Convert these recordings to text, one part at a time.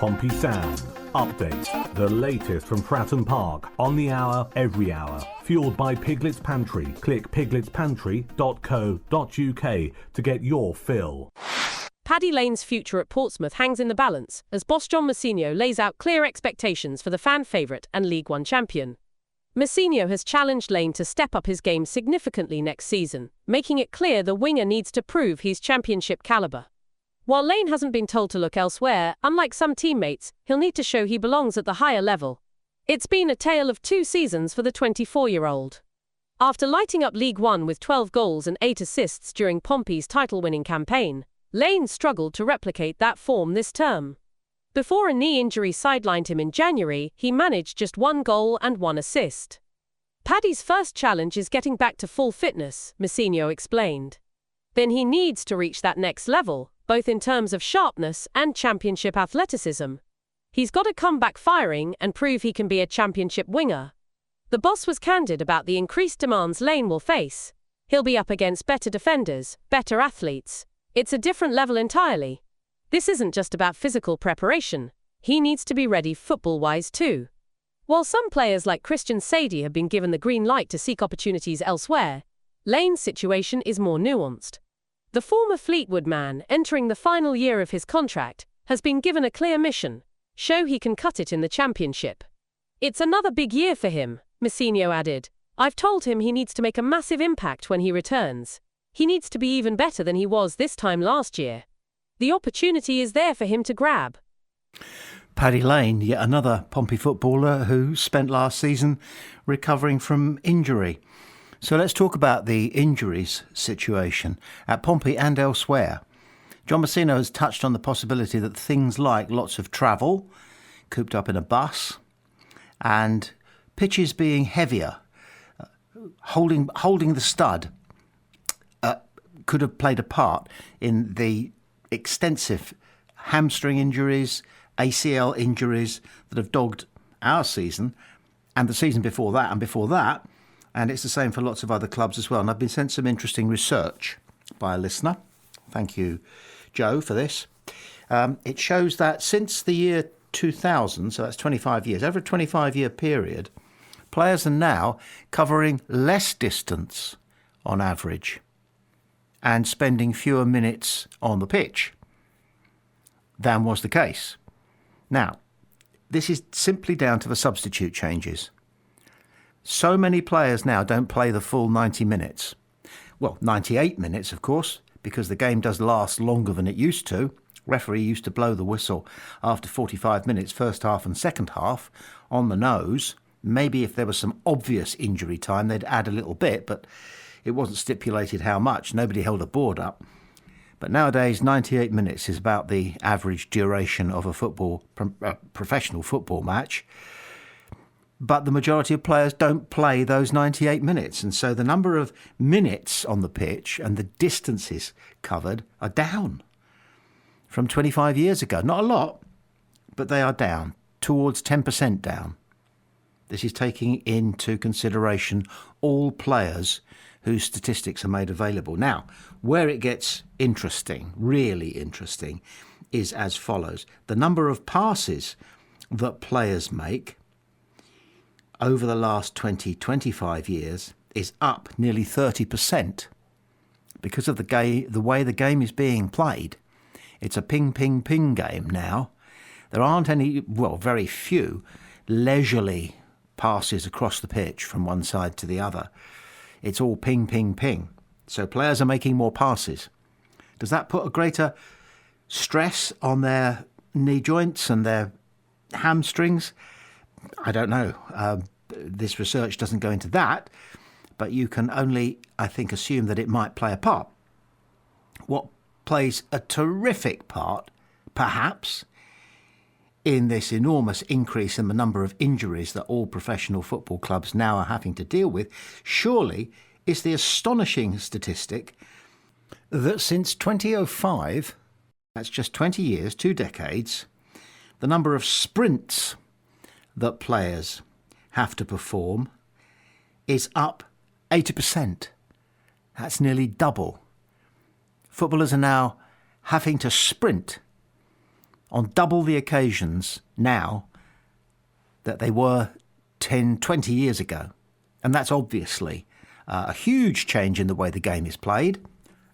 Pompey Sound. Updates, the latest from Fratton Park, on the hour, every hour. Fueled by Piglet's Pantry. Click pigletspantry.co.uk to get your fill. Paddy Lane's future at Portsmouth hangs in the balance as boss John Mousinho lays out clear expectations for the fan favourite and League One champion. Mousinho has challenged Lane to step up his game significantly next season, making it clear the winger needs to prove he's championship calibre. While Lane hasn't been told to look elsewhere, unlike some teammates, he'll need to show he belongs at the higher level. It's been a tale of 2 seasons for the 24-year-old. After lighting up League One with 12 goals and 8 assists during Pompey's title-winning campaign, Lane struggled to replicate that form this term. Before a knee injury sidelined him in January, he managed just 1 goal and 1 assist. Paddy's first challenge is getting back to full fitness, Mousinho explained. Then he needs to reach that next level, both in terms of sharpness and championship athleticism. He's got to come back firing and prove he can be a championship winger. The boss was candid about the increased demands Lane will face. He'll be up against better defenders, better athletes. It's a different level entirely. This isn't just about physical preparation. He needs to be ready football-wise too. While some players like Christian Sadie have been given the green light to seek opportunities elsewhere, Lane's situation is more nuanced. The former Fleetwood man, entering the final year of his contract, has been given a clear mission: show he can cut it in the championship. It's another big year for him, Mousinho added. I've told him he needs to make a massive impact when he returns. He needs to be even better than he was this time last year. The opportunity is there for him to grab. Paddy Lane, yet another Pompey footballer who spent last season recovering from injury. So let's talk about the injuries situation at Pompey and elsewhere. John Mousinho has touched on the possibility that things like lots of travel, cooped up in a bus, and pitches being heavier, holding the stud, could have played a part in the extensive hamstring injuries, ACL injuries that have dogged our season and the season before that and before that. And it's the same for lots of other clubs as well. And I've been sent some interesting research by a listener. Thank you, Joe, for this. It shows that since the year 2000, so that's 25 years, over a 25-year period, players are now covering less distance on average and spending fewer minutes on the pitch than was the case. Now, this is simply down to the substitute changes. So many players now don't play the full 90 minutes. Well, 98 minutes, of course, because the game does last longer than it used to. Referee used to blow the whistle after 45 minutes, first half and second half, on the nose. Maybe if there was some obvious injury time, they'd add a little bit, but it wasn't stipulated how much. Nobody held a board up. But nowadays, 98 minutes is about the average duration of a professional football match. But the majority of players don't play those 98 minutes. And so the number of minutes on the pitch and the distances covered are down from 25 years ago. Not a lot, but they are down, towards 10% down. This is taking into consideration all players whose statistics are made available. Now, where it gets interesting, really interesting, is as follows. The number of passes that players make over the last 25 years is up nearly 30% because of the way the game is being played. It's a ping, ping, ping game now. There aren't any, well, very few leisurely passes across the pitch from one side to the other. It's all ping, ping, ping. So players are making more passes. Does that put a greater stress on their knee joints and their hamstrings? I don't know. This research doesn't go into that, but you can only, I think, assume that it might play a part. What plays a terrific part, perhaps, in this enormous increase in the number of injuries that all professional football clubs now are having to deal with, surely is the astonishing statistic that since 2005, that's just 20 years, 2 decades, the number of sprints that players have to perform is up 80%. That's nearly double. Footballers are now having to sprint on double the occasions now that they were 10, 20 years ago. And that's obviously a huge change in the way the game is played.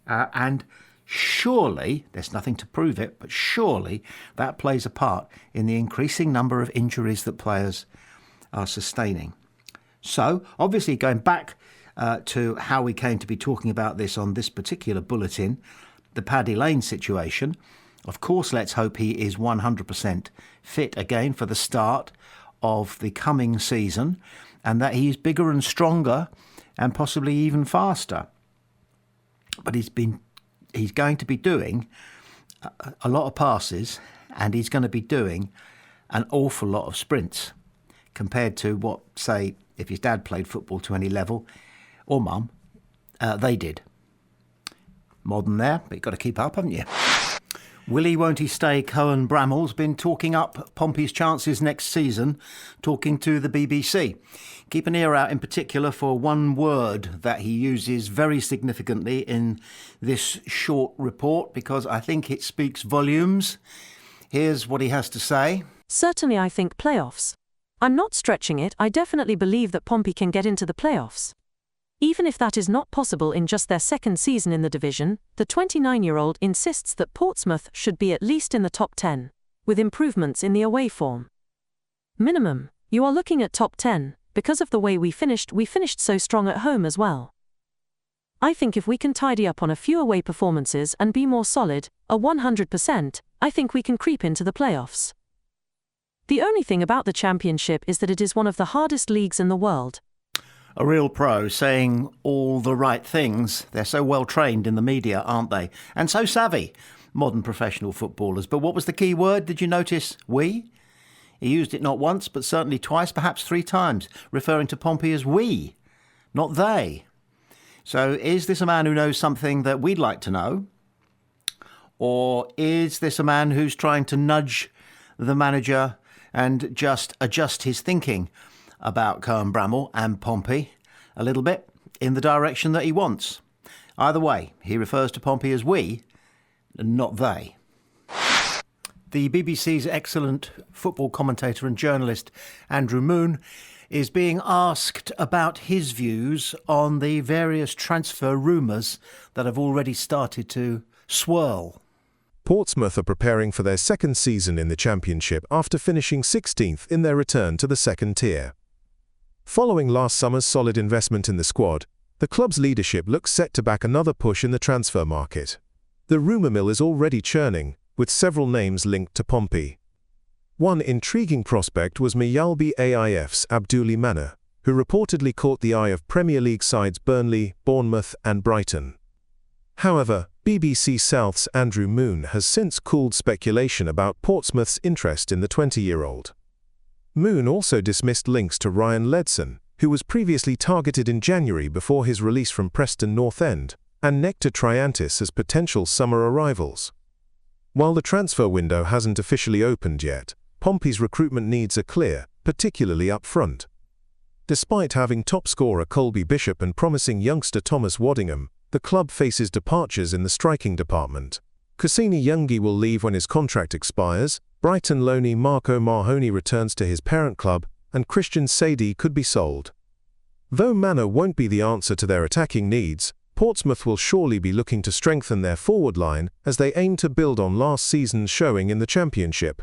And surely, there's nothing to prove it, but surely that plays a part in the increasing number of injuries that players are sustaining. So, obviously, going back to how we came to be talking about this on this particular bulletin, the Paddy Lane situation, of course, let's hope he is 100% fit again for the start of the coming season, and that he's bigger and stronger and possibly even faster. But he's going to be doing a lot of passes, and he's going to be doing an awful lot of sprints compared to what, say, if his dad played football to any level, or mum, they did. Modern there, but you've got to keep up, haven't you? Will he, won't he stay? Cohen Bramall's been talking up Pompey's chances next season, talking to the BBC. Keep an ear out in particular for one word that he uses very significantly in this short report, because I think it speaks volumes. Here's what he has to say. Certainly I think playoffs. I'm not stretching it, I definitely believe that Pompey can get into the playoffs. Even if that is not possible in just their second season in the division, the 29-year-old insists that Portsmouth should be at least in the top 10, with improvements in the away form. Minimum, you are looking at top 10, because of the way we finished so strong at home as well. I think if we can tidy up on a few away performances and be more solid, a 100%, I think we can creep into the playoffs. The only thing about the Championship is that it is one of the hardest leagues in the world. A real pro saying all the right things. They're so well trained in the media, aren't they? And so savvy, modern professional footballers. But what was the key word? Did you notice? We? He used it not once, but certainly twice, perhaps 3 times, referring to Pompey as we, not they. So is this a man who knows something that we'd like to know? Or is this a man who's trying to nudge the manager and just adjust his thinking about Cohen Bramall and Pompey a little bit in the direction that he wants? Either way, he refers to Pompey as we, not they. The BBC's excellent football commentator and journalist Andrew Moon is being asked about his views on the various transfer rumours that have already started to swirl. Portsmouth are preparing for their second season in the Championship after finishing 16th in their return to the second tier. Following last summer's solid investment in the squad, the club's leadership looks set to back another push in the transfer market. The rumour mill is already churning, with several names linked to Pompey. One intriguing prospect was Miyalbi AIF's Abdoulaye Mana, who reportedly caught the eye of Premier League sides Burnley, Bournemouth and Brighton. However, BBC South's Andrew Moon has since cooled speculation about Portsmouth's interest in the 20-year-old. Moon also dismissed links to Ryan Ledson, who was previously targeted in January before his release from Preston North End, and Nectar Triantis as potential summer arrivals. While the transfer window hasn't officially opened yet, Pompey's recruitment needs are clear, particularly up front. Despite having top scorer Colby Bishop and promising youngster Thomas Waddingham, the club faces departures in the striking department. Kusini Youngi will leave when his contract expires, Brighton loanee Marco Mahoney returns to his parent club, and Christian Sadie could be sold. Though Mana won't be the answer to their attacking needs, Portsmouth will surely be looking to strengthen their forward line as they aim to build on last season's showing in the Championship.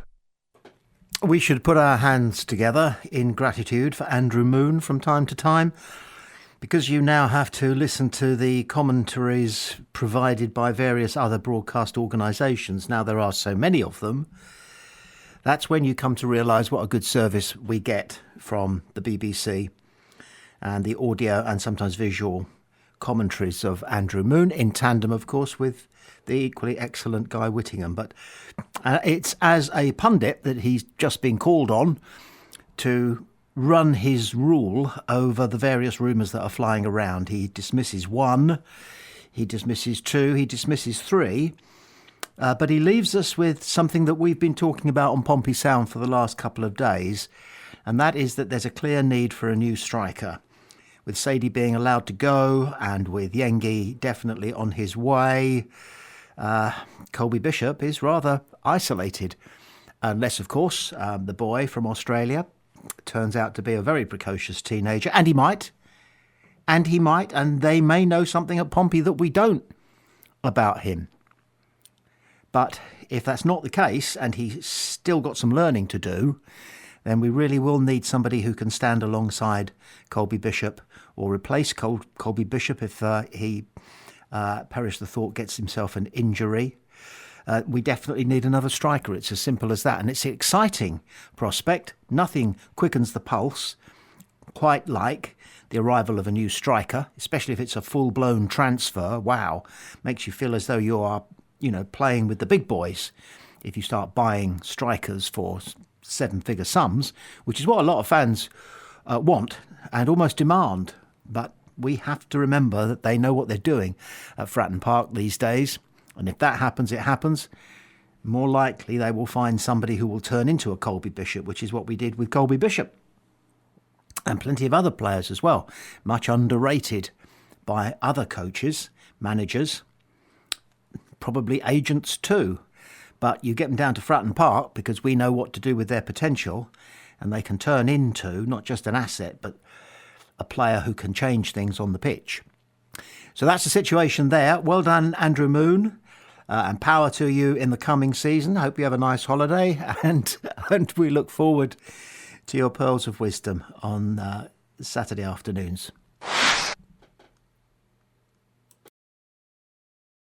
We should put our hands together in gratitude for Andrew Moon from time to time, because you now have to listen to the commentaries provided by various other broadcast organisations. Now there are so many of them. That's when you come to realise what a good service we get from the BBC and the audio and sometimes visual commentaries of Andrew Moon, in tandem, of course, with the equally excellent Guy Whittingham. But it's as a pundit that he's just been called on to run his rule over the various rumours that are flying around. He dismisses 1, he dismisses 2, he dismisses 3, but he leaves us with something that we've been talking about on Pompey Sound for the last couple of days, and that is that there's a clear need for a new striker. With Sadie being allowed to go and with Yengi definitely on his way, Colby Bishop is rather isolated Unless, of course, the boy from Australia turns out to be a very precocious teenager, and he might, and they may know something at Pompey that we don't about him. But if that's not the case, and he's still got some learning to do, then we really will need somebody who can stand alongside Colby Bishop or replace Colby Bishop if he, perish the thought, gets himself an injury. We definitely need another striker. It's as simple as that. And it's an exciting prospect. Nothing quickens the pulse quite like the arrival of a new striker, especially if it's a full-blown transfer. Wow. Makes you feel as though you are, playing with the big boys if you start buying strikers for seven-figure sums, which is what a lot of fans want and almost demand. But we have to remember that they know what they're doing at Fratton Park these days. And if that happens, it happens. More likely they will find somebody who will turn into a Colby Bishop, which is what we did with Colby Bishop. And plenty of other players as well, much underrated by other coaches, managers, probably agents too. But you get them down to Fratton Park because we know what to do with their potential, and they can turn into not just an asset, but a player who can change things on the pitch. So that's the situation there. Well done, Andrew Moon. And power to you in the coming season. Hope you have a nice holiday, and we look forward to your pearls of wisdom on Saturday afternoons.